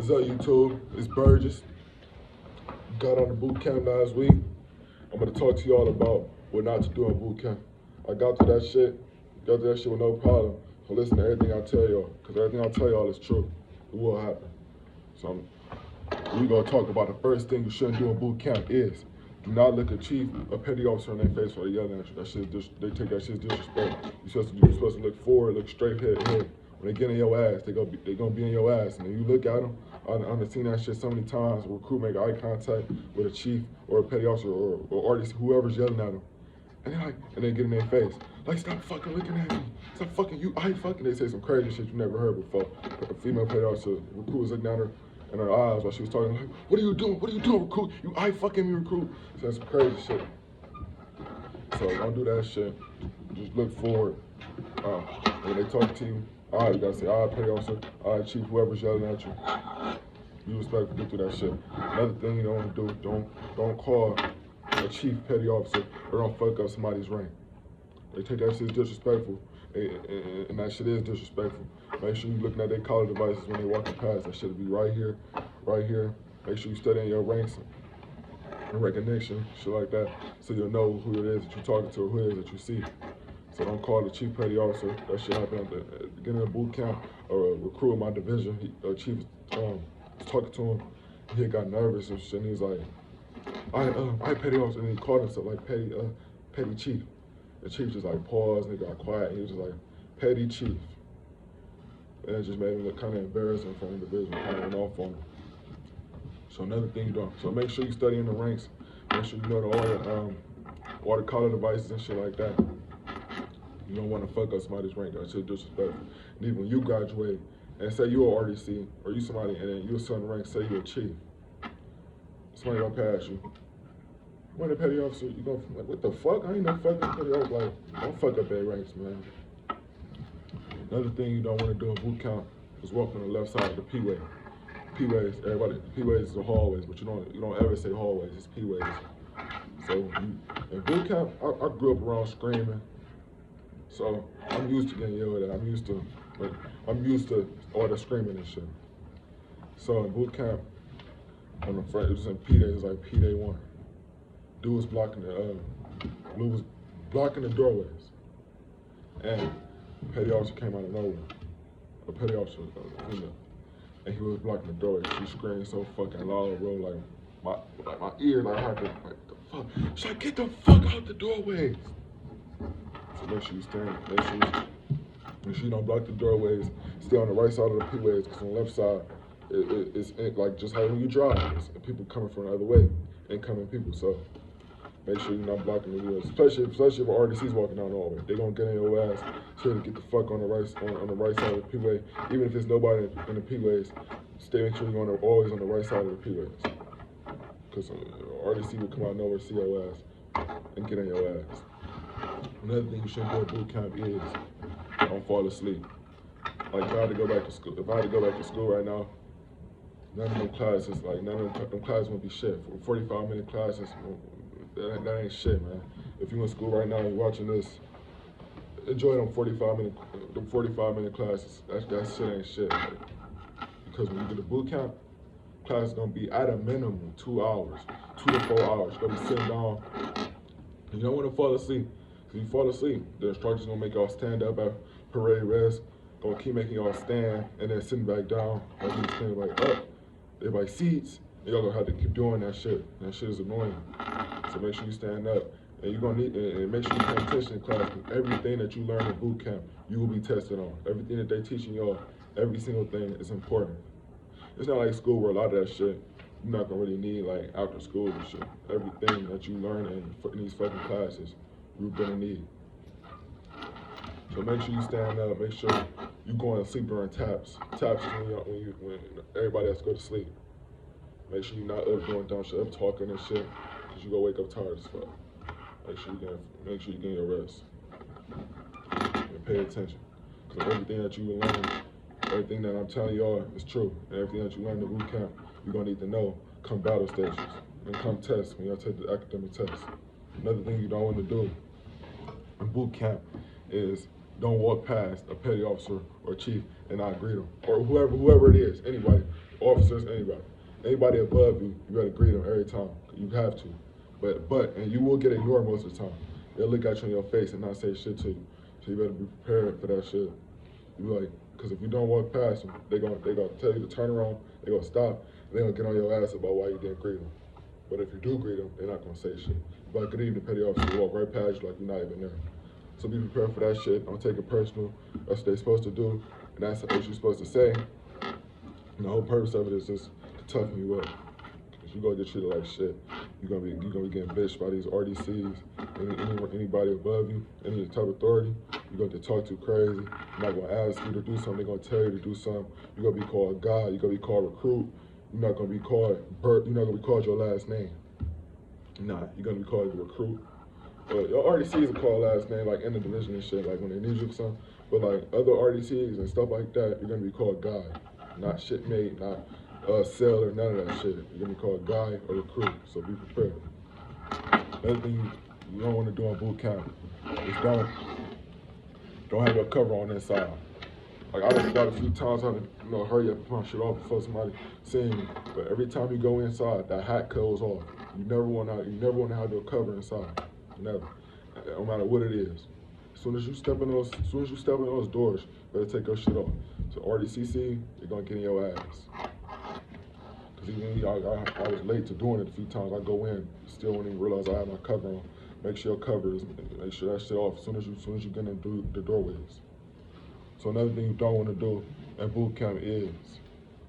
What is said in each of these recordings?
What's up, YouTube? It's Burgess. Got on the boot camp last week. I'm gonna talk to y'all about what not to do in boot camp. I got to that shit. Got to that shit with no problem. So listen to everything I tell y'all, because everything I tell y'all is true. It will happen. So we gonna talk about the first thing you shouldn't do in boot camp is do not look a chief, a petty officer in their face while they yelling at you. That shit, they take that shit as disrespect. You're supposed to look forward, look straight ahead. When they get in your ass, they gonna be in your ass. And then you look at them. I've seen that shit so many times. A recruit make eye contact with a chief or a petty officer or artist, whoever's yelling at them, and they get in their face. Like, stop fucking looking at me. Stop fucking you. I fucking. They say some crazy shit you never heard before. A female petty officer, recruit was looking at her in her eyes while she was talking. Like, what are you doing? What are you doing, recruit? You eye fucking me, recruit. So that's some crazy shit. So don't do that shit. Just look forward. When they talk to you, all right, you gotta say, all right, petty officer, all right, chief, whoever's yelling at you. Be respectful, get through that shit. Another thing you don't want to do, don't call a chief petty officer or don't fuck up somebody's rank. They take that shit as disrespectful, and that shit is disrespectful. Make sure you looking at their collar devices when they walking past. That shit will be right here, right here. Make sure you studying your ranks and recognition, shit like that, so you'll know who it is that you're talking to or who it is that you see. So don't call the chief petty officer. That shit happened at the beginning of boot camp, or a recruit in my division. Chief was talking to him. He got nervous and shit. And he was like, I petty officer. And he called himself like petty chief. The chief just like paused and he got quiet. And he was just like, petty chief. And it just made him look kind of embarrassing in front of the division, kind of went off on him. So another thing you don't. So make sure you study in the ranks. Make sure you know all the collar devices and shit like that. You don't want to fuck up somebody's rank. That shit disrespectful. And even when you graduate and say you're an RDC or you somebody and then you're a certain rank, say you're a chief, somebody gonna pass you. When a petty officer, you gonna like, what the fuck? I ain't no fucking petty officer. Like, don't fuck up their ranks, man. Another thing you don't want to do in boot camp is walk on the left side of the P-way. P-ways, everybody, P-ways is the hallways, but you don't ever say hallways, it's P-ways. So in boot camp, I grew up around screaming. So I'm used to getting yelled at. I'm used to all the screaming and shit. So in boot camp, on the front, it was in P-Day, it was like P-Day 1. Dude was blocking the doorways. And petty officer came out of nowhere. A petty officer, female. And he was blocking the doorways. She screamed so fucking loud, bro, like my ear, like I had to, like, the fuck? She's like, get the fuck out the doorways. So make sure you stand, make sure you don't block the doorways. Stay on the right side of the P-ways, because on the left side, it's like just how when you drive, it's people coming from the other way, incoming people. So make sure you're not blocking the wheels, especially if RDC's walking down the hallway. They're gonna get in your ass. So to get the fuck on the right side of the P-way. Even if there's nobody in the P-ways, make sure you're always on the right side of the P-ways. Because RDC will come out of nowhere, see your ass, and get in your ass. Another thing you shouldn't do at boot camp is don't fall asleep. Like if I had to go back to school right now, none of them classes won't be shit. 45-minute classes, that ain't shit, man. If you in school right now and you're watching this, enjoy them 45-minute classes. That shit ain't shit. Like, because when you get to boot camp, class is gonna be at a minimum 2 hours, 2 to 4 hours. You're gonna be sitting down. You don't want to fall asleep. If you fall asleep, the instructor's gonna make y'all stand up at parade rest, gonna keep making y'all stand, and then sitting back down, like you standing like up. Everybody seats, and y'all gonna have to keep doing that shit. That shit is annoying. So make sure you stand up, and you're gonna need, and make sure you pay attention in class, because everything that you learn in boot camp, you will be tested on. Everything that they teaching y'all, every single thing is important. It's not like school where a lot of that shit, you're not gonna really need like after school and shit. Everything that you learn in these fucking classes, you're gonna need. So make sure you stand up. Make sure you going to sleep during taps. Taps is when everybody has to go to sleep. Make sure you're not up doing dumb shit, up talking and shit, because you gonna wake up tired as fuck. Make sure you get your rest and pay attention, because everything that you learn, everything that I'm telling y'all is true, and everything that you learn in boot camp, you're gonna need to know come battle stations and come test when y'all take the academic test. Another thing you don't want to do in boot camp is don't walk past a petty officer or chief and not greet them, or whoever it is, anybody, officer. officers, anybody. Anybody above you, you gotta greet them every time. You have to. And you will get ignored most of the time. They'll look at you in your face and not say shit to you. So you better be prepared for that shit. You be like, because if you don't walk past them, they gonna tell you to turn around, they gonna stop, and they gonna get on your ass about why you didn't greet them. But if you do greet them, they're not gonna say shit. But good evening, petty officer, walk right past you like you're not even there. So be prepared for that shit. Don't take it personal. That's what they're supposed to do, and that's what you're supposed to say. And the whole purpose of it is just to toughen you up. Cause you're gonna get treated like shit. You're gonna be getting bitched by these RDCs, anybody above you, any type of authority. You're gonna get talked to crazy. They're not gonna ask you to do something. They're gonna tell you to do something. You're gonna be called guy. You're gonna be called recruit. You're not gonna be called Bert. You're not gonna be called your last name. Nah, you're gonna be called recruit. Your RDCs are called last name, like in the division and shit, like when they need you for something. But like other RDCs and stuff like that, you're gonna be called guy, not shipmate, not sailor, none of that shit. You're gonna be called guy or recruit. So be prepared. Another thing you don't want to do on boot camp is don't have your cover on inside. Like I done got a few times having hurry up and put my shit off before somebody seeing me. But every time you go inside, that hat goes off. You never wanna have your cover inside. Never. No matter what it is. As soon as you step in those doors, you better take your shit off. So RDCC, you're gonna get in your ass. Cause even I was late to doing it a few times. I go in, still wouldn't even realize I had my cover on. Make sure your cover is, make sure that shit off as soon as you get in the doorways. So another thing you don't want to do at boot camp is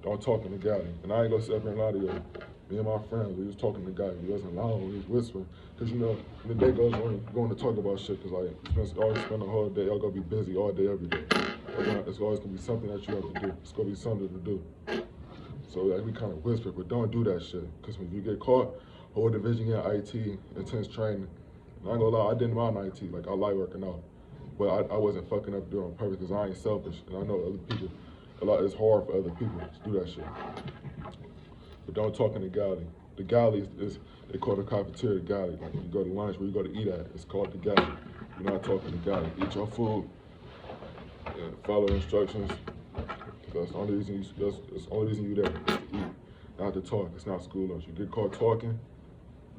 don't talk in the galley. And I ain't gonna sit up here and lie to you. Me and my friends, we was talking to the guy. He wasn't loud, he was whispering. Cause when the day goes on, you're going to talk about shit. Cause like, always spend the whole day, y'all gonna be busy all day, every day. It's always gonna be something that you have to do. It's gonna be something to do. So like, we kind of whisper, but don't do that shit. Cause when you get caught, whole division in IT, intense training. And I ain't gonna lie, I didn't mind IT. Like I like working out. But I wasn't fucking up doing it on purpose because I ain't selfish. And I know other people, it's hard for other people to do that shit. But don't talk in the galley. The galley is they call the cafeteria the galley. Like when you go to lunch, where you go to eat at, it's called the galley. You're not talking the galley. Eat your food and follow instructions. That's the only reason you're there, is to eat, not to talk. It's not school lunch. You get caught talking,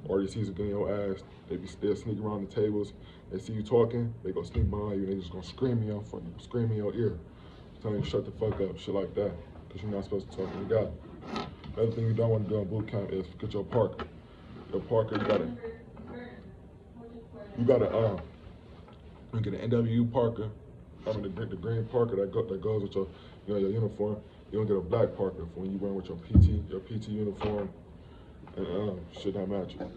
RDCs are getting your ass. They'll sneak around the tables. They see you talking, they go sneak behind you, and they just gonna scream in your front, scream in your ear, telling you shut the fuck up, shit like that, because you're not supposed to talk to the guy. Another thing you don't want to do in boot camp is get your parker. Your parker, you gotta get an NWU parker. The green parker that goes with your uniform. You don't get a black parker for when you wearing with your PT uniform, and shit not match you.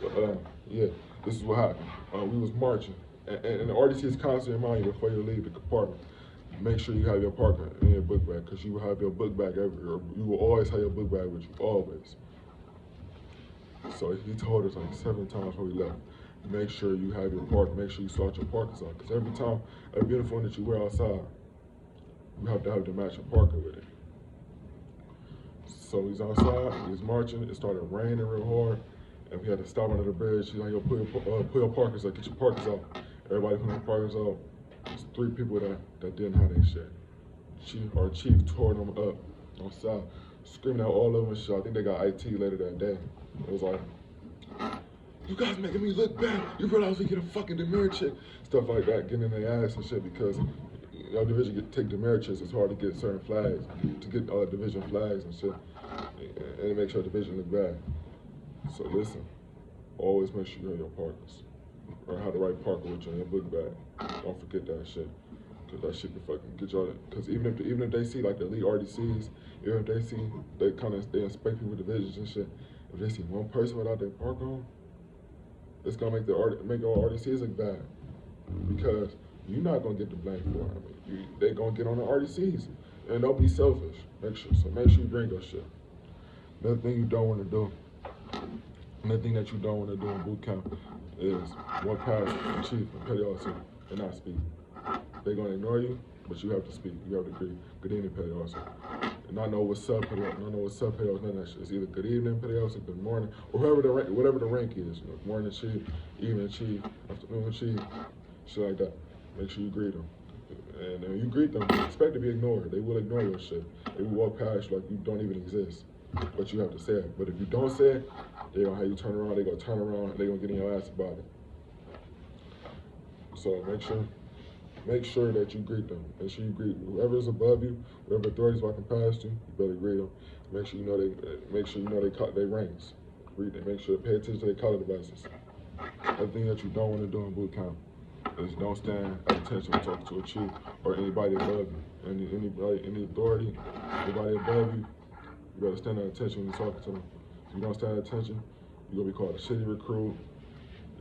But yeah, this is what happened. We was marching, and the RDC is constantly reminding you before you leave the compartment. Make sure you have your parker in your book bag, because you will have your book bag everywhere. You will always have your book bag with you, always. So he told us like 7 times before we left. Make sure you have your parker. Make sure you sort your parkers out, because every uniform that you wear outside, you have to have the matching parker with it. So he's outside, he's marching. It started raining real hard, and we had to stop under the bridge. He's like, yo, pull your parkers out, get your parkers out. Everybody put their parkers out. There's 3 people that didn't have their shit. Our chief tore them up on south, screaming out all over and shit. I think they got IT later that day. It was like, you guys making me look bad. You realize we get a fucking demerit check. Stuff like that, getting in their ass and shit, because our division take demerit checks. It's hard to get certain flags, to get division flags and shit. And it makes your division look bad. So listen, always make sure you have your parkers. Or have the right parker with you in your book bag. Don't forget that shit. Cause that shit can fucking get y'all. Cause even if they see like the elite RDCs, even if they see they inspect people with divisions and shit. If they see one person without their parker on, it's gonna make all RDCs look bad. Because you're not gonna get the blame for it. They gonna get on the RDCs, and don't be selfish. Make sure you bring your shit. Another thing you don't want to do. Another thing that you don't want to do in boot camp is walk past the chief and petty officer and not speak. They're gonna ignore you, but you have to speak. You have to agree. Good evening, petty officer. And I know what's up, petty officer. None of that shit. It's either good evening, petty officer, good morning, or whatever the rank is. Morning chief, evening chief, afternoon chief, shit like that. Make sure you greet them. And you greet them, expect to be ignored. They will ignore your shit. They will walk past you like you don't even exist. But you have to say it. But if you don't say it, they're gonna have you turn around, they're gonna turn around, and they're gonna get in your ass about it. So make sure that you greet them. Make sure you greet whoever's above you, whatever authorities walking past you, you better greet them. Make sure you know they ranks. Greet them. Make sure pay attention to their color devices. Other thing that you don't want to do in boot camp is don't stand at attention when talking to a chief or anybody above you. Any authority, anybody above you, you better stand at attention when you're talking to them. If you don't stand at attention, you're gonna be called a shitty recruit.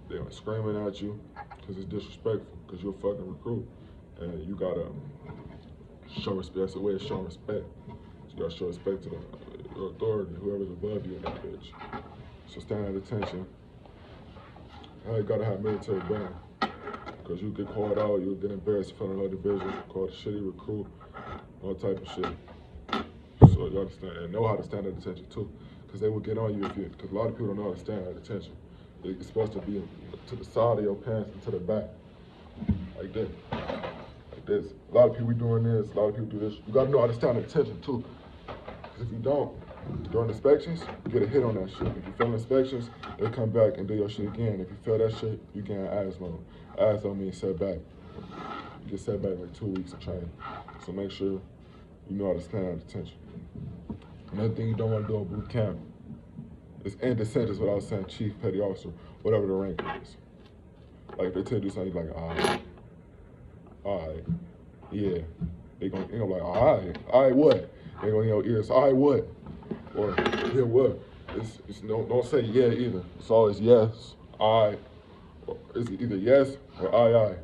They're screaming at you because it's disrespectful, because you're a fucking recruit. And you gotta show respect. That's the way of showing respect. You gotta show respect to the authority, whoever's above you in that bitch. So stand at attention. You gotta have military band. Because you get called out, you'll get embarrassed in front of another division, called a shitty recruit, all type of shit. So you understand, and know how to stand at attention too. Because they will get on you because a lot of people don't know how to stand at attention. It's supposed to be to the side of your pants and to the back. Like this. Like this. A lot of people doing this, a lot of people do this. You gotta know how to stand at attention too. Because if you don't, during inspections, you get a hit on that shit. If you fail inspections, they come back and do your shit again. If you fail that shit, you get an ASMO. ASMO means set back. You get set back like 2 weeks of training. So make sure you know how to stand at attention. Another thing you don't want to do in boot camp is end the sentence without saying chief, petty officer, whatever the rank is. Like if they tell you to do something, you're like, all right, yeah. They gonna be like, all right, what? They gonna in your ears, all right, what? Or, yeah, what? It's don't say yeah either. It's always yes, I. It's either yes or aye.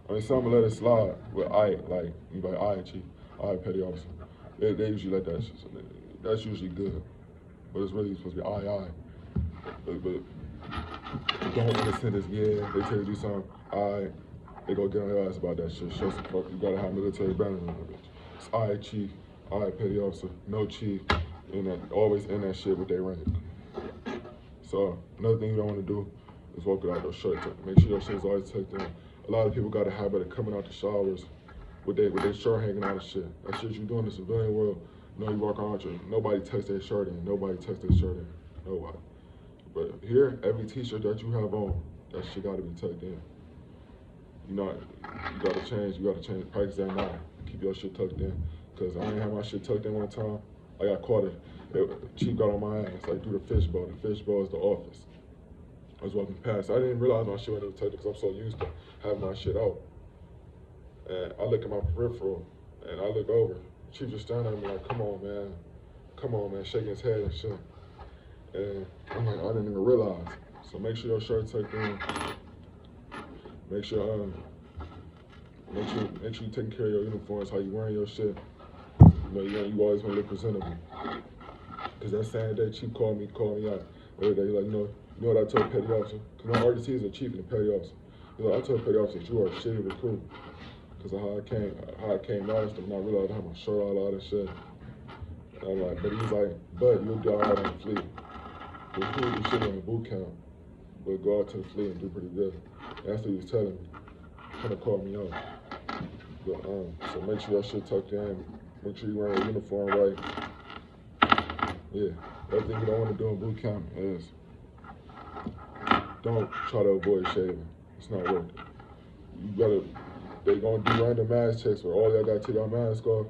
I mean, some let it slide with I, like, you like, aye, chief, aye, petty officer. They usually let that shit, so that's usually good. But it's really supposed to be aye. But don't understand this, yeah, they tell you to do something, aye, they go get on your ass about that shit. Show some fuck, you gotta have military banners in that bitch. It's aye, chief, aye, petty officer, no chief, and always in that shit with their rank. So, another thing you don't want to do is walk without your shirt tucked. Make sure your shit is always tucked in. A lot of people got a habit of coming out the showers with their shirt hanging out of shit. That shit you do in the civilian world, you know you walk around with nobody tucks their shirt in. Nobody tucks their shirt in. Nobody. But here, every t-shirt that you have on, that shit gotta be tucked in. You gotta change, practice that now. Keep your shit tucked in. Cause I ain't have my shit tucked in one time. I got caught it. Chief got on my ass, like through the fishbowl. The fishbowl is the office. I was walking past. I didn't realize my shit wasn't tucked because I'm so used to having my shit out. And I look at my peripheral, and I look over. Chief just standing at me like, come on, man, shaking his head and shit. And I'm like, I didn't even realize. So make sure your shirt's tucked in. Make sure you're taking care of your uniforms, how you wearing your shit. You always want to look presentable. Because that same day, Chief called me out. The other day, like, you know what I told petty officer? Because my RDC is a chief and a petty officer. He's like, I told petty officer that you are a shitty recruit. Because of how I came out and I realized I had my shirt all out and shit. And I'm like, but he's like, bud, you'll do all right on the fleet. The recruit do shit on the boot camp, but go out to the fleet and do pretty good. And that's what he was telling me. Kind of called me out. But, so make sure your shit tucked in. Make sure you're wearing a uniform right. Yeah, the other thing you don't want to do in boot camp is don't try to avoid shaving. It's not worth it. They gonna do random mask checks where all y'all gotta take your mask off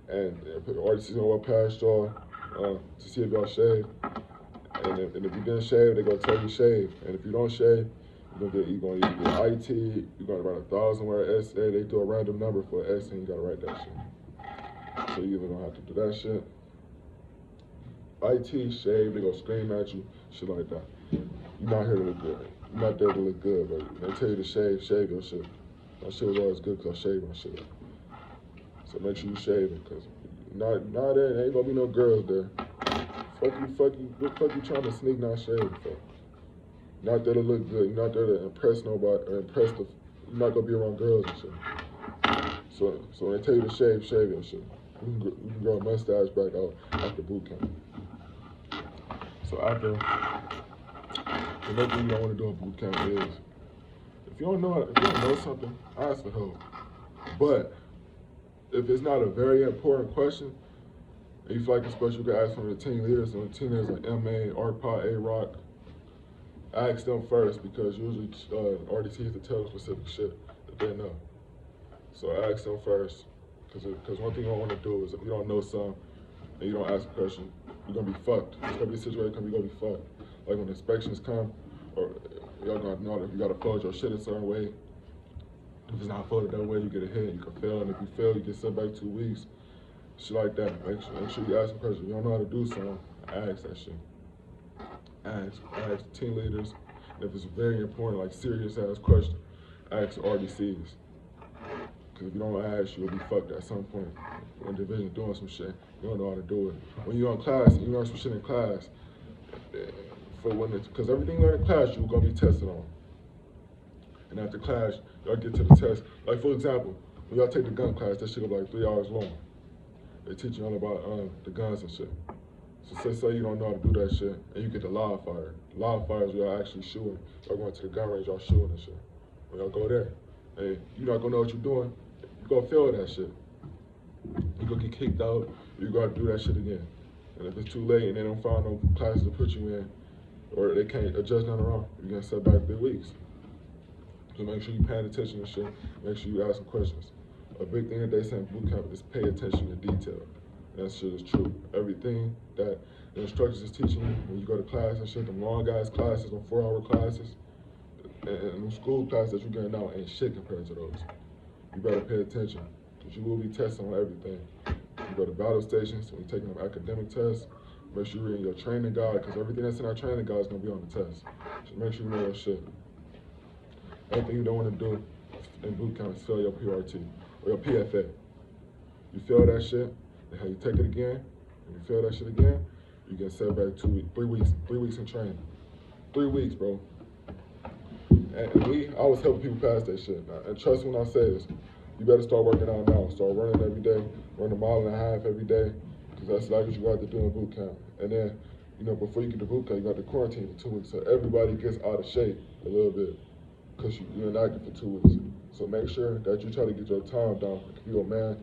and put RDC's gonna walk past y'all to see if y'all shave. And if you didn't shave, they gonna tell you shave. And if you don't shave, you're gonna either get IT, you're gonna write 1,000 word essay, they do a random number for an essay and you gotta write that shit. So you either gonna have to do that shit. IT, shave, they gonna scream at you, shit like that. You're not here to look good. You're not there to look good, but they tell you to shave your shit. My shit was always good because I shaved my shit. So make sure you shave it, because there ain't gonna be no girls there. Fuck you, what the fuck you trying to sneak not shaving for? Not there to look good, you're not there to impress nobody, or you're not gonna be around girls and shit. So when they tell you to shave your shit. You can grow a mustache back out after boot camp. So another thing you don't want to do in boot camp is, if you don't know something, ask for help. But if it's not a very important question, and you feel like it's special, you can ask one of the team leaders, and the team leaders like MA, ARPA, A-Rock. Ask them first because usually RDTs to tell specific shit that they know. So ask them first, because one thing you don't want to do is if you don't know something and you don't ask a question, you're gonna be fucked. It's gonna be a situation you're gonna be fucked. Like when inspections come, or y'all gonna know that you gotta fold your shit a certain way. If it's not folded that way, you get a hit, you can fail, and if you fail, you get sent back 2 weeks. Shit like that. Make sure you ask a question. If you don't know how to do something, ask that shit. Ask team leaders. And if it's very important, like serious ass question, ask RDCs. Because if you don't ask, you'll be fucked at some point. When division doing some shit, you don't know how to do it. When you're in class, you learn some shit in class. Because everything you learn in class, you're gonna be tested on. And after class, y'all get to the test. Like for example, when y'all take the gun class, that shit will be like 3 hours long. They teach you all about the guns and shit. So say you don't know how to do that shit, and you get the live fire. Live fire is where y'all actually shooting. Y'all going to the gun range, y'all shooting and shit. When y'all go there, and you're not gonna know what you're doing, you gonna fail that shit. You gonna get kicked out, you gotta do that shit again. And if it's too late and they don't find no classes to put you in, or they can't adjust nothing wrong, you're gonna set back 3 weeks. So make sure you're paying attention to shit, make sure you ask some questions. A big thing that they say in boot camp is pay attention to detail. That shit is true. Everything that the instructors is teaching you when you go to class and shit, them long guys classes, them 4-hour classes, and them school classes that you're getting now ain't shit compared to those. You better pay attention, because you will be tested on everything. You go to battle stations, when you're taking them academic tests, make sure you're reading your training guide, because everything that's in our training guide is going to be on the test. So make sure you know your shit. Anything you don't want to do in boot camp is fail your PRT, or your PFA. You fail that shit, and how you take it again, and you fail that shit again, you get set back 2 weeks, 3 weeks, 3 weeks in training. 3 weeks, bro. And I always help people pass that shit. And trust me when I say this, you better start working out now. Start running every day, run a mile and a half every day, because that's like what you got to do in boot camp. And then, before you get to boot camp, you got to quarantine for 2 weeks. So everybody gets out of shape a little bit, because you're inactive for 2 weeks. So make sure that you try to get your time down. If you're a man,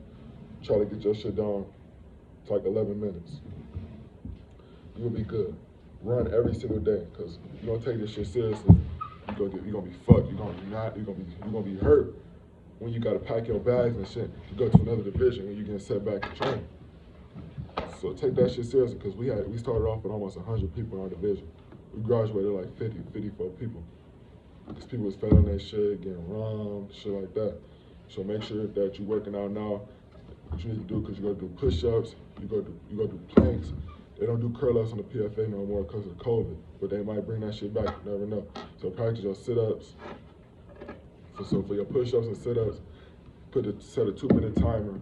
try to get your shit down to like 11 minutes. You'll be good. Run every single day, because if you don't take this shit seriously, you're gonna be fucked. You're gonna be hurt when you gotta pack your bags and shit to go to another division when you get set back to training. So take that shit seriously, because we started off with almost 100 people in our division. We graduated like 54 people. Because people was failing that shit, getting wrong, shit like that. So make sure that you're working out now. What you need to do, because you gotta do push-ups, you gotta do planks. They don't do curl-ups on the PFA no more because of COVID, but they might bring that shit back, you never know. So practice your sit-ups. So for your push-ups and sit-ups, set a 2-minute timer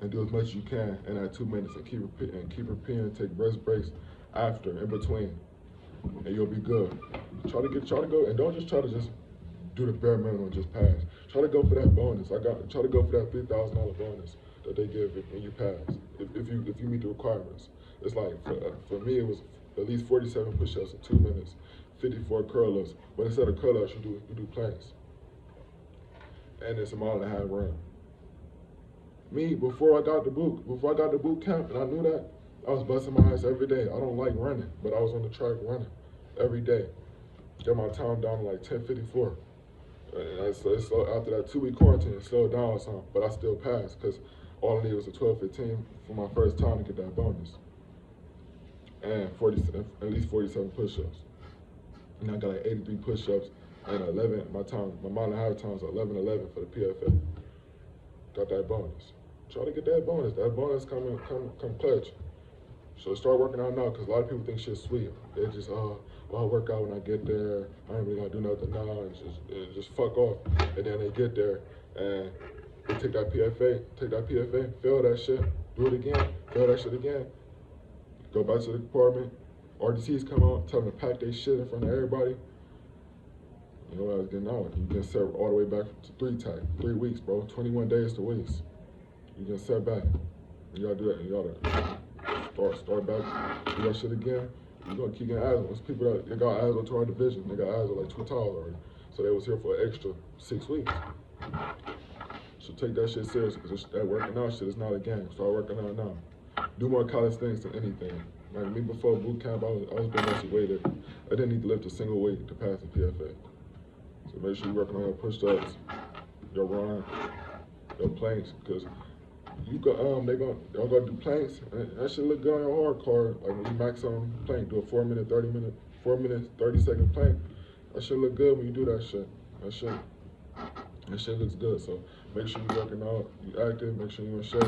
and do as much as you can in that 2 minutes, and keep repeating, take rest breaks after, in between, and you'll be good. Try to go, and don't just try to just do the bare minimum and just pass. Try to go for that bonus. Try to go for that $3,000 bonus that they give when you pass, if you meet the requirements. It's like, for me, it was at least 47 push-ups in 2 minutes, 54 curl-ups, but instead of curl-ups, you do planks. And it's a 1.5 mile run. Me, before I got the boot camp, and I knew that, I was busting my ass every day. I don't like running, but I was on the track running every day. Get my time down to like 10:54. And after that 2-week quarantine, it slowed down some, but I still passed, because all I needed was a 12:15 for my first time to get that bonus. And at least 47 push-ups. And I got like 83 push-ups and 11. My 1.5 time was 11:11 for the PFA. Got that bonus. Try to get that bonus. That bonus come clutch. So start working out now, because a lot of people think shit's sweet. They just, well, I'll work out when I get there. I ain't really gonna do nothing now, and just fuck off. And then they get there and they take that PFA, fail that shit, do it again, fail that shit again. Go back to the department, RDCs come out, tell them to pack their shit in front of everybody. You know what I was getting out. You get set all the way back to 3 weeks, bro. 21 days to waste. You get set back. You gotta do that. You gotta start back, do that shit again. You're gonna keep getting asthma. There's people that got asthma to our division. They got asthma like 2 times already. So they was here for an extra 6 weeks. So take that shit serious, because that working out shit is not a game. Start working out now. Do more college things than anything. Like me before boot camp, I was doing that shit way there. I didn't need to lift a single weight to pass the PFA. So make sure you're working on your push-ups, your run, your planks, because you go y'all gonna do planks, and that shit look good on your hard card. Like when you max on plank, do a 4 minute, 30 second plank. That shit look good when you do that shit. That shit looks good. So make sure you're working out, you active, make sure you're in shape.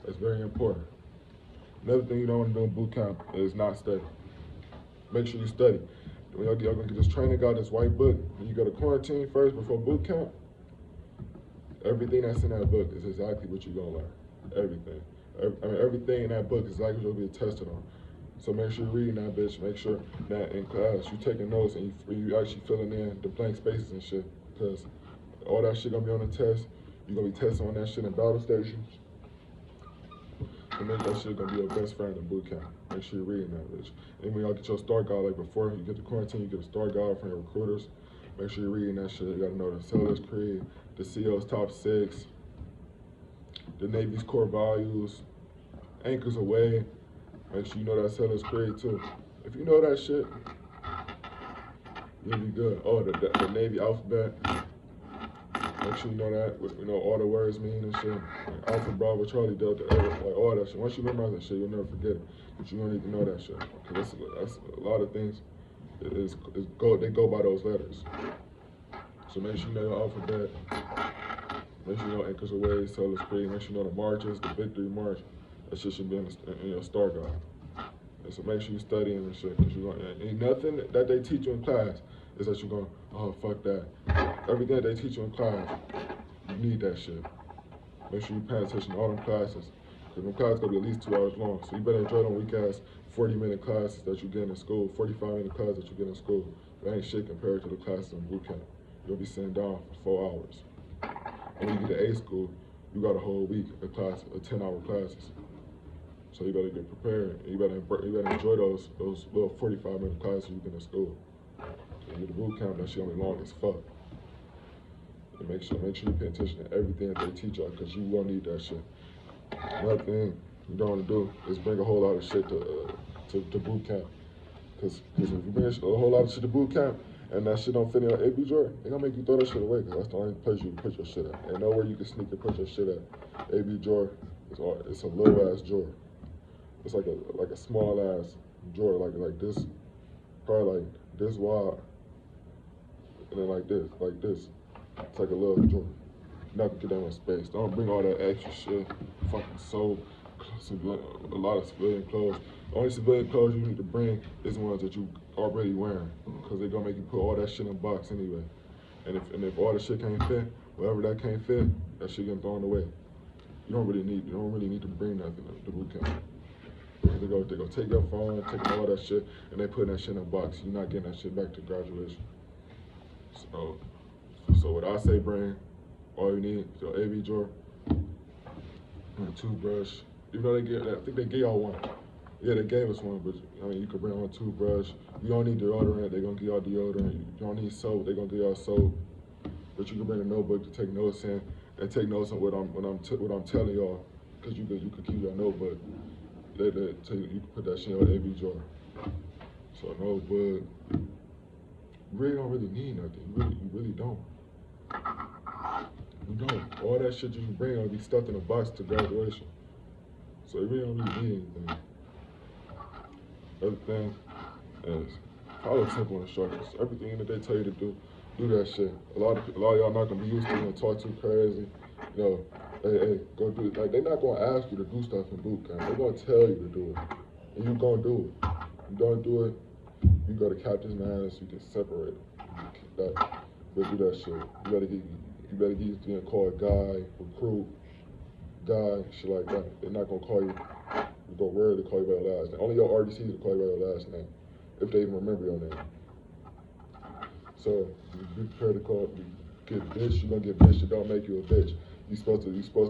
That's very important. Another thing you don't want to do in boot camp is not study. Make sure you study. When y'all gonna get this training guide, this white book, when you go to quarantine first before boot camp, everything that's in that book is exactly what you're gonna learn. Everything. Everything in that book is exactly what you'll be tested on. So make sure you're reading that bitch. Make sure that in class you're taking notes and you actually filling in the blank spaces and shit. Because all that shit gonna be on the test. You're gonna be testing on that shit in battle stations. So make that shit gonna be your best friend in boot camp. Make sure you're reading that bitch. And when y'all get your start guide, like before you get to quarantine, you get a start guide from your recruiters. Make sure you're reading that shit. You gotta know the Sellers Creed, the CO's top 6, the Navy's core values, anchors away. Make sure you know that Sellers Creed too. If you know that shit, you'll be good. Oh, the Navy alphabet. Make sure you know that. You know all the words mean and shit. Like Alpha, Bravo, Charlie, Delta, like all that shit. Once you memorize that shit, you'll never forget it. But you don't need to know that shit. Cause that's a lot of things. They go by those letters. So make sure you know your alphabet. Make sure you know Anchors Away, Sellers Creed. Make sure you know the marches, the Victory March. That shit should be in your star guide. And so make sure you studying and shit. Cause ain't nothing that they teach you in class is that you're going, oh, fuck that. Everything that they teach you in class, you need that shit. Make sure you pay attention to all them classes. Because them classes gonna be at least 2 hours long. So you better enjoy them weak ass 40-minute classes that you get in school, 45-minute classes that you get in school. That ain't shit compared to the classes in boot camp. You'll be sitting down for 4 hours. And when you get to A school, you got a whole week of 10-hour classes. So you better get prepared. And you better enjoy those little 45-minute classes you get in school. And you get the boot camp, that shit gonna be long as fuck. And make sure you pay attention to everything that they teach y'all, because you will need that shit. Another thing you don't want to do is bring a whole lot of shit to boot camp. Because if you bring a whole lot of shit to boot camp and that shit don't fit in your AB drawer, they gonna make you throw that shit away, because that's the only place you can put your shit at. Ain't nowhere you can sneak and put your shit at. AB drawer, it's a little ass drawer. It's like a small ass drawer, like this, probably like this wide, and then like this. It's like a little drawer. You're not gonna get that much space. Don't bring all that extra shit. Fucking soap, a lot of civilian clothes. The only civilian clothes you need to bring is the ones that you already wearing, because they're gonna make you put all that shit in a box anyway. And if all the shit can't fit, whatever that can't fit, that shit getting thrown away. You don't really need to bring nothing to boot camp. They go take your phone, take all that shit, and they put that shit in a box. You're not getting that shit back to graduation. So what I say, bring, all you need is your AV drawer and a toothbrush. Even though I think they gave y'all one. Yeah, they gave us one, but I mean, you can bring on a toothbrush. You don't need deodorant, they're gonna give y'all deodorant. You don't need soap, they're gonna give y'all soap. But you can bring a notebook to take notes in, and take notes on what I'm telling y'all, because you could keep your notebook. You can put that shit in your AV drawer. So a notebook. You really don't really need nothing. You really don't. You don't. All that shit you can bring will be stuffed in a box to graduation. So you really don't really need anything. Other thing is follow simple instructions. Everything that they tell you to do that shit. A lot of y'all not gonna be used to it and talk too crazy. You know, hey, go do it. Like, they're not gonna ask you to do stuff in boot camp. They're gonna tell you to do it. And you're gonna do it. You don't do it, you go to captain's man so you can separate it. But do that shit. You better get being called guy, recruit, guy, shit like that. They're not gonna call you. They're gonna rarely call you by your last name. Only your RDCs will call you by your last name, if they even remember your name. So be prepared to get bitch. You're gonna get bitch that don't make you a bitch. You're supposed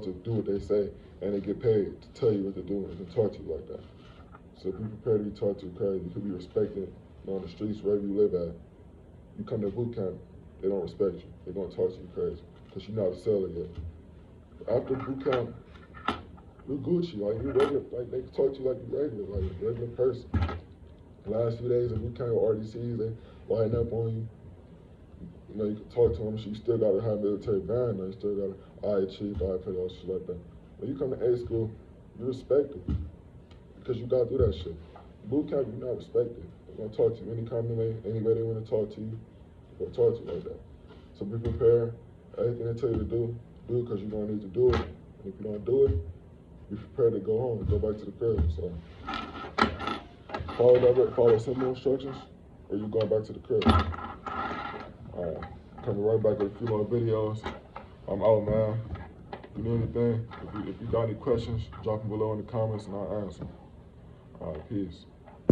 to do what they say, and they get paid to tell you what to do and to talk to you like that. So be prepared to be talked to crazy. You could be respected on the streets wherever you live at. You come to boot camp, they don't respect you. They're gonna talk to you crazy because you're not a seller yet. After boot camp, you Gucci, like you regular, like they talk to you like you regular, like a regular person. The last few days of boot camp with RDCs, they line up on you. You know, you can talk to them. So you still gotta have military band. You still gotta, all right, chief, all right, petty, all shit like that. When you come to A school, you respect it because you gotta do that shit. Boot camp, you're not respected. They're gonna talk to you any kind of way, any way they want to talk to you. They're gonna talk to you like that. So be prepared. Everything they tell you to do because you're gonna need to do it. And if you don't do it, be prepared to go home and go back to the crib. So follow simple instructions, or you going back to the crib. Coming right back with a few more videos. I'm out, man. If you need anything, if you got any questions, drop them below in the comments and I'll answer. All right, peace.